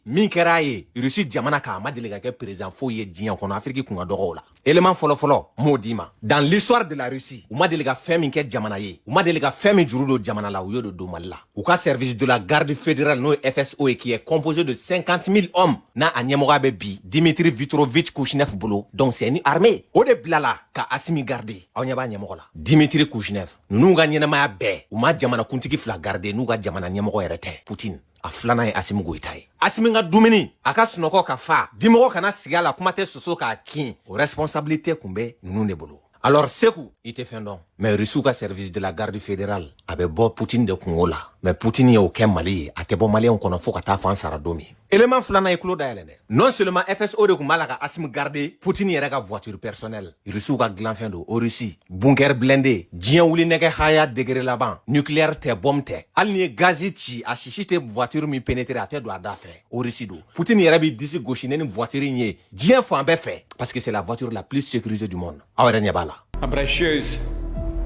min kɛra ye Russie jamana ka ma deli ka kɛ président fo ye diɲɛ kɔnɔ Afrique kunga dɔgɔw la élément fɔlɔ m'o di ma dans l'histoire de la Russie u ma deli ka fɛn min kɛ jamana ye u ma deli ka fɛn min juru don jamana la u y'o don Mali la u ka service de la garde fédérale n'o FSO qui est composé de 50 000 hommes n'a a ɲɛmɔgɔya bɛ bi Dimitri Vitrovitch Kushnev bolo donc c'est une armée o de bilala ka Assimi garder aw ɲɛ b'a ɲɛmɔgɔ la Dimitri Kushnev ninnu ka ɲɛnamaya bɛɛ u ma jamana kuntigi fila garder n'u ka jamana ɲɛmɔgɔ yɛrɛ tɛ Poutine a filanan ye Assimi Goïta ye Assimi ka dumuni a ka sunɔgɔ ka fa dimɔgɔ kana sigi a la kuma tɛ soso k'a kin o responsabilité kun bɛ ninnu de bolo alors Seku i tɛ fɛn dɔn mais Russie ka service de la garde fédérale a bɛ bɔ Poutine de kungo la mais Poutine y'o kɛ Mali ye a tɛ bɔ maliyɛnw kɔnɔ fo ka taa fan sara don min élément filanan ye tulo dayɛlɛ dɛ non seulement FSO de kun b'a la ka Assimi garder Poutine yɛrɛ ka voiture personnelle Russie ka dilanfɛn don o Russie bunker blindé diɲɛ wuli nɛgɛ haya degré laban nucléaire tɛ bombe tɛ hali ni ye gazi ci a sisi tɛ voiture min pénétrer a tɛ don a da fɛ o Russie don Poutine yɛrɛ bɛ disi gosi ni voiture in ye diɲɛ fan bɛɛ fɛ parce que c'est la voiture la plus sécurisée du monde aw yɛrɛ ɲɛ b'a la Обращаюсь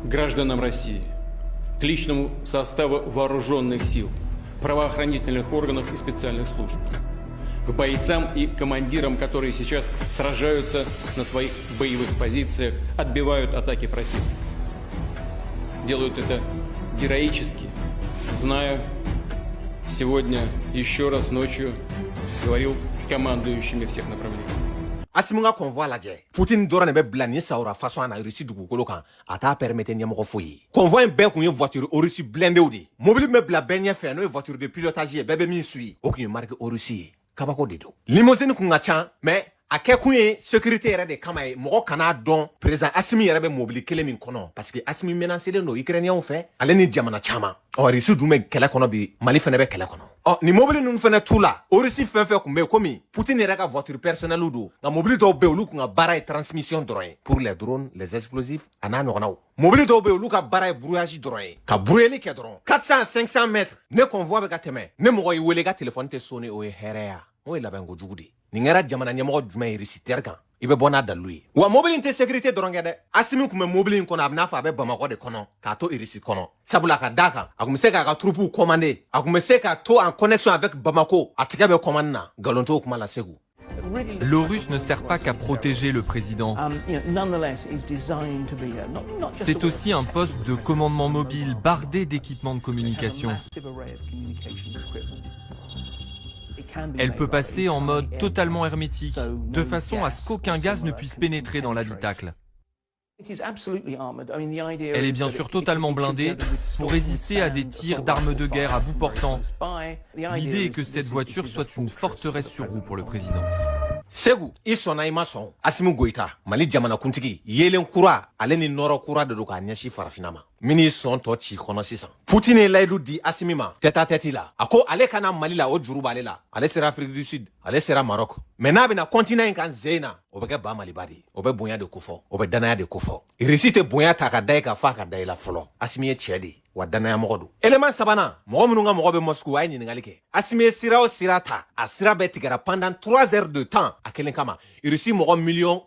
к гражданам России, к личному составу вооруженных сил, правоохранительных органов и специальных служб, к бойцам и командирам, которые сейчас сражаются на своих боевых позициях, отбивают атаки противника. Делают это героически, зная, сегодня еще раз ночью говорил с командующими всех направлений. Assimi ka convoi lajɛ Poutine dɔrɔn de bɛ bila ni sawura façon na Russie dugukolo kan a t'a permettre ɲɛmɔgɔ foyi ye convoi in bɛɛ kun ye voiture Russie blindéw de mobile bɛ bila bɛɛ ɲɛfɛ n'o ye voiture de pilotage ye bɛɛ bɛ min suit o kun ye marque Russie ye kabako de don limousine kun ka ca mais a kɛ kun ye sécurité yɛrɛ de kama ye mɔgɔ kana dɔn président Assimi yɛrɛ bɛ mobile kelen min kɔnɔ parce que Assimi menacelen don Ukrainiens fɛ ale ni jamana caman Russie dun bɛ kɛlɛ kɔnɔ bi Mali fɛnɛ bɛ kɛlɛ kɔnɔ ni mobile ninnu fɛnɛ t'u la Russie fɛn fɛn kun bɛ komi Poutine yɛrɛ ka voiture personnelle don nka mobile dɔw bɛ olu kun ka baara ye transmission dɔrɔn ye pour les drones les explosifs a n'a ɲɔgɔnnaw mobile dɔw bɛ olu ka baara ye brouillage dɔrɔn ye ka brouilleli kɛ dɔrɔn 400 500 mètres ne convoi bɛ ka tɛmɛ ne mɔgɔ y'i wele ka téléphone tɛ sonné o ye hɛrɛya o ye labɛnko jugu de nin kɛra jamana ɲɛmɔgɔ jumɛn ye Russie terre kan i bɛ bɔ n'a dalu ye wa mobile in tɛ sécurité dɔrɔn kɛ dɛ Assimi kun bɛ mobile in kɔnɔ a bɛ n'a fɔ a bɛ Bamakɔ de kɔnɔ k'a to Russie kɔnɔ sabula ka d'a kan a kun bɛ se k'a ka troupes commander a kun bɛ se k'a to en connexion avec Bamako a tigɛ bɛ commande na nkalon t'o kuma la Segu. L'ORUS ne sert pas qu'à protéger le président. C'est aussi un poste de commandement mobile bardé d'équipements de communication. Elle peut passer en mode totalement hermétique, de façon à ce qu'aucun gaz ne puisse pénétrer dans l'habitacle. Elle est bien sûr totalement blindée pour résister à des tirs d'armes de guerre à bout portant. L'idée est que cette voiture soit une forteresse sur roue pour le président. Segu i sɔnna i ma sɔn Assimi Goïta Mali jamana kuntigi yelen kura ale ni nɔrɔ kura de don k'a ɲɛsin farafina ma min y'i sɔn tɔ ci kɔnɔ sisan Poutine ye layidu di Assimi ma tête à tête la a ko ale kana Mali la o juru b'ale la ale sera Afrique du Sud ale sera Maroc mais n'a bɛna continent in kan zen na o bɛ kɛ ba Maliba de o bɛ bonya de kofɔ o bɛ danaya de kofɔ Russie tɛ bonya ta ka da i ka fa ka da i la fɔlɔ Assimi ye cɛ de wa danaya mɔgɔ don élément sabanan mɔgɔ minnu ka mɔgɔ bɛ Moscou a ye ɲininkali kɛ Assimi ye sira o sira ta a sira bɛɛ tigɛra pendant 3 heures de temps a kelen kama Russie mɔgɔ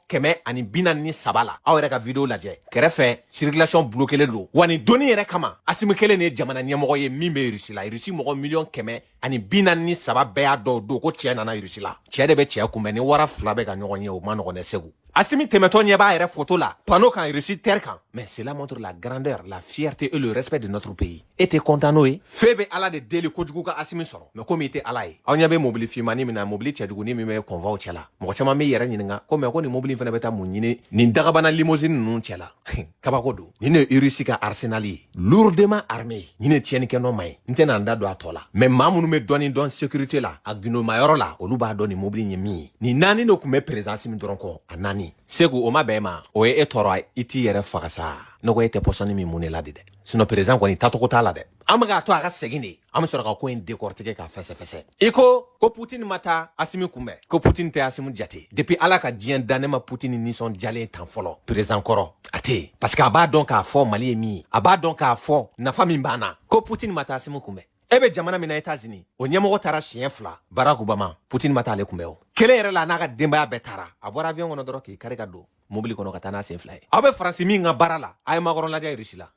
1,443,000 la aw yɛrɛ ka vidéo lajɛ kɛrɛfɛ circulation bloquée don wa nin donni yɛrɛ kama Assimi kelen de ye jamana ɲɛmɔgɔ ye min bɛ Russie la Russie mɔgɔ 1,443,000 bɛɛ y'a dɔw don ko cɛ nana Russie la cɛ de bɛ cɛ kunbɛn ni wara fila bɛ ka ɲɔgɔn ye o ma nɔgɔn dɛ Segu Assimi tɛmɛtɔ ɲɛ b'a yɛrɛ photo la panneau kan Russie terre kan mais cela montre la grandeur la fierté et le respect de notre pays e tɛ content n'o ye fɛn bɛ Ala de deli kojugu ka Assimi sɔrɔ mais komi i tɛ Ala ye aw ɲɛ bɛ mobili finmani min na mobili cɛjuguni min bɛ convoi cɛ la mɔgɔ caman bɛ yɛrɛ ɲininka ko mais ko nin mobili fana bɛ taa mun ɲini nin dagabana limousine ninnu cɛ la kabako don nin de ye Russie ka arsenal ye lourdement armé nin de tiɲɛnikɛ nɔ ma ye n tɛna n da don a tɔ la mais maa minnu bɛ dɔɔni dɔn sécurité la a gindomayɔrɔ la olu b'a dɔn nin mobili ye min ye nin naani de tun bɛ président Assimi dɔrɔn kɔ a naani Segu o ma bɛn ma o ye e tɔɔrɔ i t'i yɛrɛ faga sa ne ko e tɛ pɔsɔni min mun ne la de dɛ sinon président kɔni tacogo t'a la dɛ an bɛ k'a to a ka segin de an bɛ sɔrɔ ka ko in décortiquer k'a fɛsɛfɛsɛ i ko Poutine ma taa Assimi kunbɛn ko Poutine tɛ Assimi jate depuis Ala ka diɲɛ dan ne ma Poutine nisɔndiyalen tan fɔlɔ président kɔrɔ a tɛ yen parce que a b'a dɔn k'a fɔ Mali ye min ye a b'a dɔn k'a fɔ nafa min b'an na ko Poutine ma taa Assimi kunbɛn e bɛ jamana min na États-Unis o ɲɛmɔgɔ taara siɲɛ 2 Barack Obama Poutine ma taa ale kunbɛn o kelen yɛrɛ la n'a ka denbaya bɛɛ taara a bɔra avion kɔnɔ dɔrɔn k'i kari ka don mobili kɔnɔ ka taa n'a sen 2 ye aw bɛ Faransi min ka baara la a ye makɔrɔ lajɛ Russie la.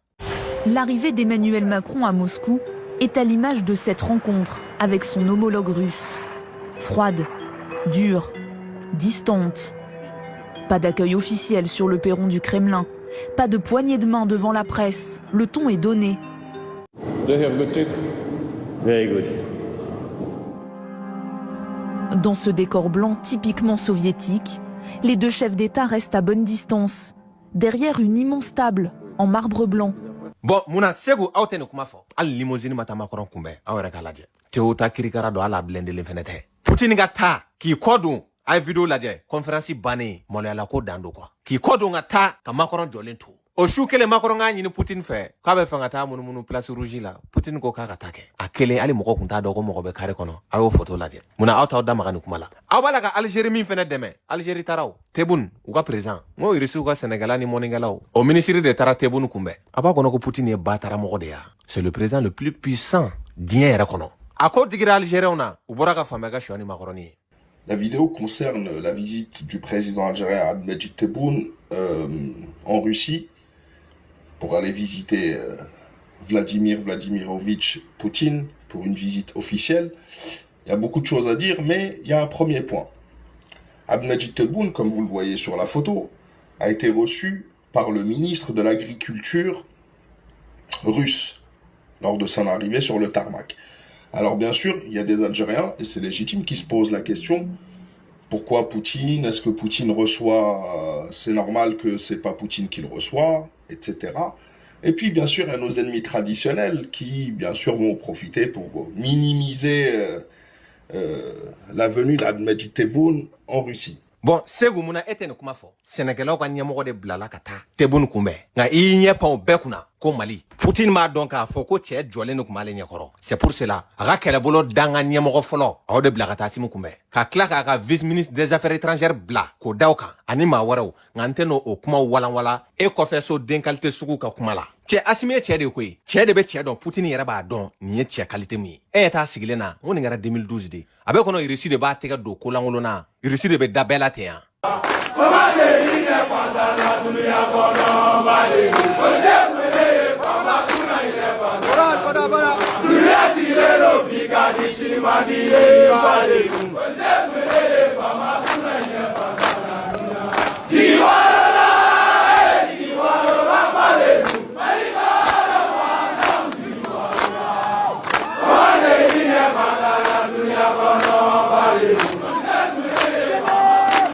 L'arrivée d'Emmanuel Macron à Moscou est à l'image de cette rencontre avec son homologue russe. Froide, dure, distante. Pas d'accueil officiel sur le perron du Kremlin. Pas de poignée de main devant la presse. Le ton est donné. They have good tip. Very good. Dans ce décor blanc typiquement soviétique, les deux chefs d'État restent à bonne distance, derrière une immense table en marbre blanc. Bon, muna segu aw tɛ nin kuma fɔ hali limousine ma taa Macron kunbɛn aw yɛrɛ k'a lajɛ Toyota kirikara don ala blendelen fɛnɛ tɛ Poutine ka taa k'i kɔ dun a ye video lajɛ conférence bannen maloyala ko dan do quoi k'i kɔ dun ka taa ka Macron jɔlen to o su kelen Macron k'a ɲini Poutine fɛ k'a bɛ fɛ ka taa munumunu place rouge la Poutine ko k'a ka taa kɛ a kelen hali mɔgɔ kun t'a dɔn ko mɔgɔ bɛ carré kɔnɔ a y'o photo lajɛ munna aw t'aw da maga nin kuma la aw b'a la ka Algérie min fɛnɛ dɛmɛ Algérie taara o Tebboune u ka président n ko Irisiw ka sɛnɛgɛla ni mɔnikɛlaw o ministre de taara Tebboune kunbɛn a b'a kɔnɔ ko Poutine ye ba taara mɔgɔ de ya c'est le président le plus puissant diɲɛ yɛrɛ kɔnɔ a ko digira Algériens na u bɔra ka faamɛ ka sɔ ni Macron ye. La vidéo concerne la visite du président algérien Abdelmadjid Tebboune en Russie pour aller visiter Vladimir Vladimirovitch Poutine pour une visite officielle. Il y a beaucoup de choses à dire, mais il y a un premier point. Abdelmadjid Tebboune, comme vous le voyez sur la photo, a été reçu par le ministre de l'Agriculture russe lors de son arrivée sur le tarmac. Alors bien sûr, il y a des Algériens, et c'est légitime, qui se posent la question, pourquoi Poutine? Est-ce que Poutine reçoit, c'est normal que c'est pas Poutine qui le reçoit, etc. Et puis bien sûr, il y a nos ennemis traditionnels qui bien sûr vont profiter pour minimiser la venue d'Abdelmadjid Tebboune en Russie. Bon, segu muna ete ne kuma fɔ sɛnɛkɛlaw ka ɲɛmɔgɔ de bilala ka taa Tebboune kunbɛn nka i ɲɛ pan o bɛɛ kunna ko Mali Poutine m'a dɔn k'a fɔ ko cɛ jɔlen de kun b'ale ɲɛkɔrɔ c'est pour cela a ka kɛlɛbolo dan ka ɲɛmɔgɔ fɔlɔ a y'o de bila ka taa Assimi kunbɛn ka tila k'a ka vice ministre des affaires étrangères bila k'o da o kan ani maa wɛrɛw nka n tɛ n'o kumaw walanwala e kɔfɛ so den qualité sugu ka kuma la cɛ Assimi ye cɛ de koyi cɛ de bɛ cɛ dɔn Poutine yɛrɛ b'a dɔn nin ye cɛ qualité min ye e t'a sigilen na n ko nin kɛra 2012 de a bɛ kɔnɔ Russie de b'a tɛgɛ don kolankolon na Russie de bɛ da bɛɛ la ten yan.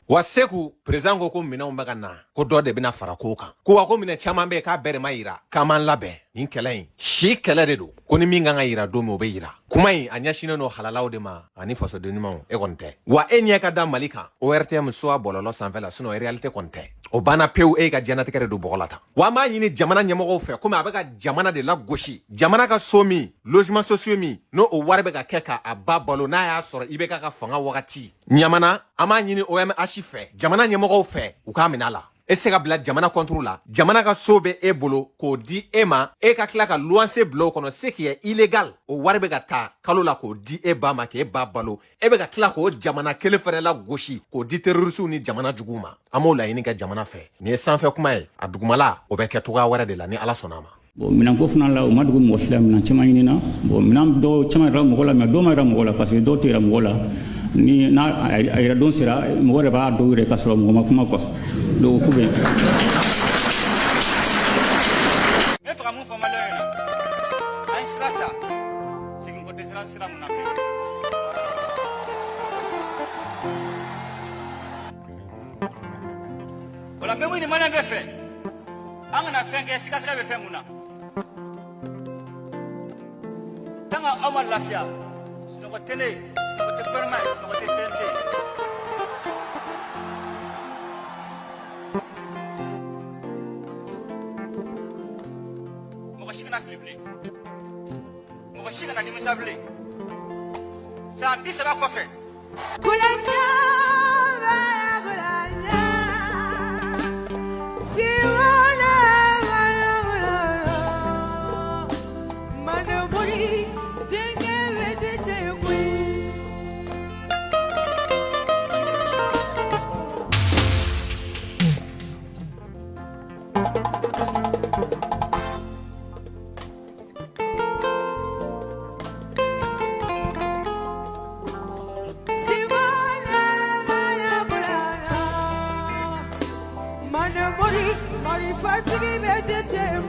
Wa Seku président ko minɛnw bɛ ka na ko dɔ de bɛna fara ko kan ko wa ko minɛ caman bɛ k'a bɛɛ de ma yira k'an m'an labɛn nin kɛlɛ in si kɛlɛ de don ko ni min kan ka yira don min o bɛ yira kuma in a ɲɛsinnen don halalaw de ma ani fasoden ɲumanw e kɔni tɛ wa e ɲɛ ka da Mali kan ORTM so a bɔlɔlɔ sanfɛ la sinon réalité kɔni tɛ o banna pewu e ka diɲɛnatigɛ de don bɔgɔ la tan wa an b'a ɲini jamana ɲɛmɔgɔw fɛ komi a bɛ ka jamana de lagosi jamana ka so min logement sociaux min n'o o wari bɛ ka kɛ k'a ba balo n'a y'a sɔrɔ i bɛ ka fanga wagati ɲamana an b'a ɲini OMH fɛ jamana ɲɛmɔgɔw fɛ u k'a minɛ a la e se ka bila jamana contre la jamana ka so bɛ e bolo k'o di e ma e ka tila ka luwanse bila o kɔnɔ ce qui est illégal o wari bɛ ka taa kalo la k'o di e ba ma k'e ba balo e bɛ ka tila k'o jamana kelen fɛnɛ la gosi k'o di terrorisiw ni jamana juguw ma an b'o laɲini kɛ jamana fɛ nin ye sanfɛ kuma ye a dugumala o bɛ kɛ cogoya wɛrɛ de la ni Ala sɔnna a ma. Bon minan ko fana la o ma dugu mɔgɔ si la minan caman ɲinina bon minan dɔw caman yɛrɛ mɔgɔ la mais dɔw ma yɛrɛ mɔgɔ la parce que dɔw tɛ yɛrɛ mɔgɔ la ni n'a a yɛrɛ don sera mɔgɔ yɛrɛ b'a dɔw yɛrɛ ka sɔrɔ mɔgɔ ma kuma quoi donc ko bɛ. Ne faga mun fɔ maliyɛnw ɲɛna an ye sira ta segin ko dɛsɛra sira mun na fɛ. O la n bɛ mun ɲini maliyɛn bɛɛ fɛ an kana fɛn kɛ sikasika bɛ fɛn mun na tant que aw ma lafiya sunɔgɔ tɛ ne sunɔgɔ tɛ gouvernement ye sunɔgɔ tɛ CNT. mɔgɔ si kana fili bilen mɔgɔ si kana nimisa bilen san 30 kɔfɛ. Si fatigi bɛ den cɛ